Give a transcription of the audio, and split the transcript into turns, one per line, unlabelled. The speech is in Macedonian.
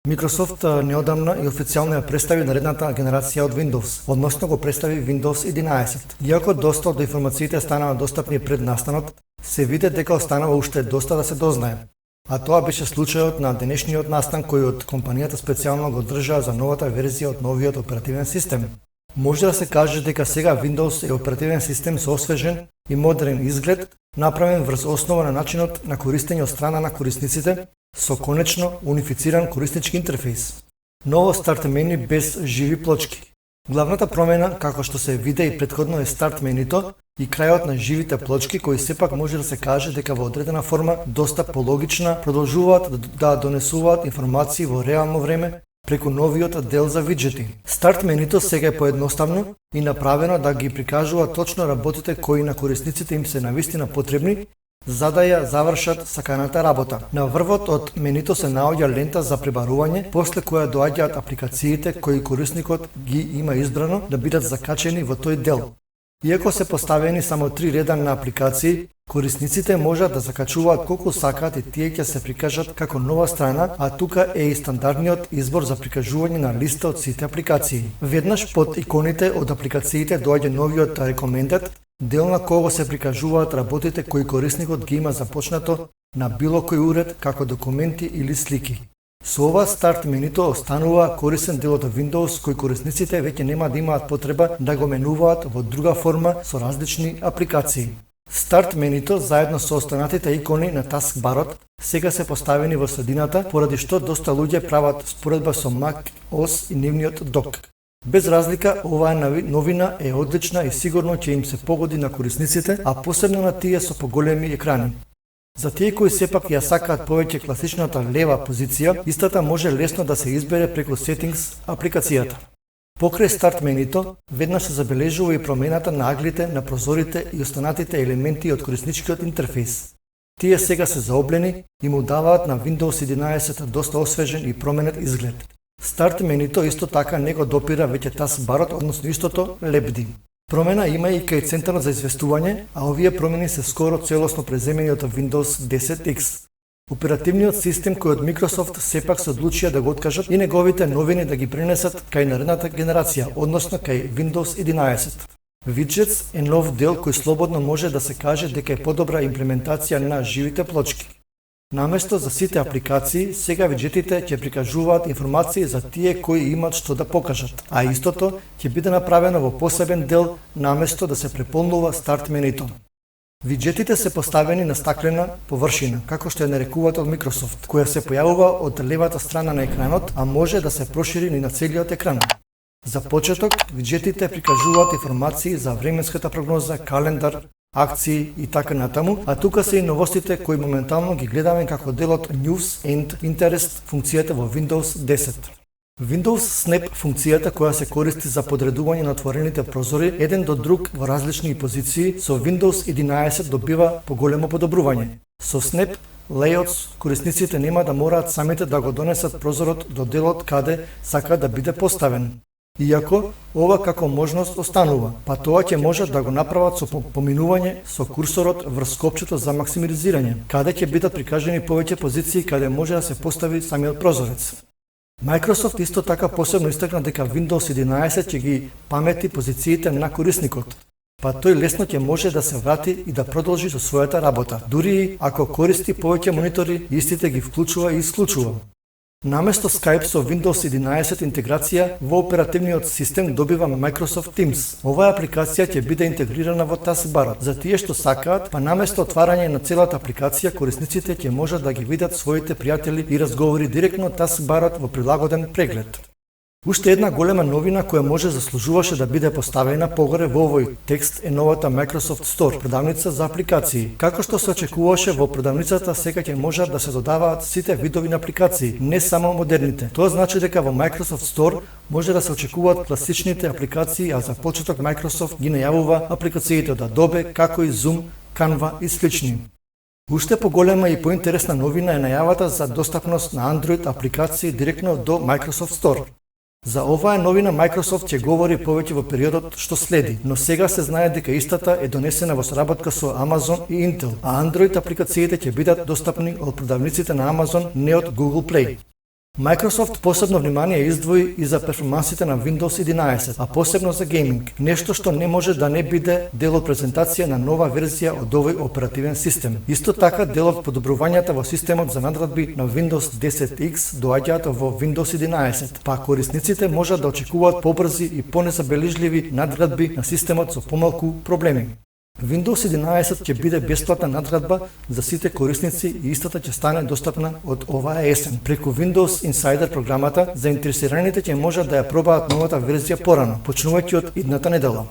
Microsoft неодамна и официјално ја представи наредната генерација од Windows, односно го представи Windows 11. Иако доста од информациите станаа достапни пред настанот, се виде дека останува уште доста да се дознае. А тоа беше случајот на денешниот настан кој од компанијата специјално го држа за новата верзија од новиот оперативен систем. Може да се каже дека сега Windows е оперативен систем со освежен и модерен изглед, направен врз основа на начинот на користење од страна на корисниците, со конечно унифициран кориснички интерфејс. Ново старт мени без живи плочки. Главната промена, како што се виде и претходно, е старт менито и крајот на живите плочки, кои сепак може да се каже дека во одредена форма доста пологична продолжуваат да донесуваат информации во реално време преку новиот дел за виджети. Старт менито сега е поедноставно и направено да ги прикажува точно работите кои на корисниците им се навистина потребни, за да ја завршат саканата работа. На врвот од менито се наоѓа лента за пребарување, после која доаѓаат апликациите кои корисникот ги има избрано да бидат закачени во тој дел. Иако се поставени само 3 реда на апликации, корисниците можат да закачуваат колку сакаат и тие ќе се прикажат како нова страна, а тука е и стандардниот избор за прикажување на листа од сите апликации. Веднаш под иконите од апликациите доаѓа новиот Recommended, дел на кого се прикажуваат работите кои корисникот ги има започнато на било кој уред како документи или слики. Со ова старт менито останува корисен дел од Windows кој корисниците веќе нема да имаат потреба да го менуваат во друга форма со различни апликации. Старт менито заедно со останатите икони на таскбарот сега се поставени во средината, поради што доста луѓе прават споредба со Mac OS и нивниот док. Без разлика, оваа новина е одлична и сигурно ќе им се погоди на корисниците, а посебно на тие со поголеми екрани. За тие кои сепак ја сакаат повеќе класичната лева позиција, истата може лесно да се избере преку Settings апликацијата. Покрај старт менито, веднаш се забележува и промената на аглите на прозорите и останатите елементи од корисничкиот интерфејс. Тие сега се заоблени и му даваат на Windows 11 доста освежен и променет изглед. Старт менито исто така не го допира веќе таскбарот, односно истото лебди. Промена има и кај центарот за известување, а овие промени се скоро целосно преземени од Windows 10X. Оперативниот систем кој од Microsoft сепак се одлучија да го откажат и неговите новини да ги пренесат кај наредната генерација, односно кај Windows 11. Widgets е нов дел кој слободно може да се каже дека е подобра имплементација на живите плочки. Наместо за сите апликации, сега виджетите ќе прикажуваат информации за тие кои имат што да покажат, а истото ќе биде направено во посебен дел наместо да се преполнува старт менито. Виджетите се поставени на стаклена површина, како што ја нарекуваат од Microsoft, која се појавува од левата страна на екранот, а може да се прошири и на целиот екран. За почеток, виджетите прикажуваат информации за временската прогноза, календар, акции и така натаму, а тука се и новостите кои моментално ги гледаме како дел од News and Interest функцијата во Windows 10. Windows Snap функцијата која се користи за подредување на отворените прозори еден до друг во различни позиции, со Windows 11 добива поголемо подобрување. Со Snap Layouts корисниците нема да мораат самите да го донесат прозорот до делот каде сака да биде поставен. Иако, ова како можност останува, па тоа ќе можат да го направат со поминување со курсорот врз копчето за максимизирање, каде ќе бидат прикажани повеќе позиции каде може да се постави самиот прозорец. Microsoft исто така посебно истакна дека Windows 11 ќе ги памети позициите на корисникот, па тој лесно ќе може да се врати и да продолжи со својата работа, дури ако користи повеќе монитори, истите ги вклучува и исклучува. Наместо Skype со Windows 11 интеграција во оперативниот систем добива Microsoft Teams. Оваа апликација ќе биде интегрирана во таскбарот. За тие што сакаат, па наместо отварање на целата апликација, корисниците ќе можат да ги видат своите пријатели и разговори директно од таскбарот во прилагоден преглед. Уште една голема новина која може заслужуваше да биде поставена погоре во овој текст е новата Microsoft Store, продавница за апликации. Како што се очекуваше, во продавницата сега ќе можат да се додаваат сите видови на апликации, не само модерните. Тоа значи дека во Microsoft Store може да се очекуваат класичните апликации, а за почеток Microsoft ги најавува апликациите од Adobe, како и Zoom, Canva и слични. Уште поголема и поинтересна новина е најавата за достапност на Android апликации директно до Microsoft Store. За оваа новина Microsoft ќе говори повеќе во периодот што следи, но сега се знае дека истата е донесена во соработка со Amazon и Intel, а Android апликациите ќе бидат достапни од продавниците на Amazon, не од Google Play. Microsoft посебно внимание издвои и за перформансите на Windows 11, а посебно за гейминг, нешто што не може да не биде дел од презентација на нова верзија од овој оперативен систем. Исто така, дел од подобрувањата во системот за надградби на Windows 10X доаѓаат во Windows 11, па корисниците можат да очекуваат побрзи и понезабележливи надградби на системот со помалку проблеми. Windows 11 ќе биде бесплатна надградба за сите корисници и истата ќе стане достапна од оваа есен. Преку Windows Insider програмата, заинтересираните ќе можат да ја пробаат новата верзија порано, почнувајќи од идната недела.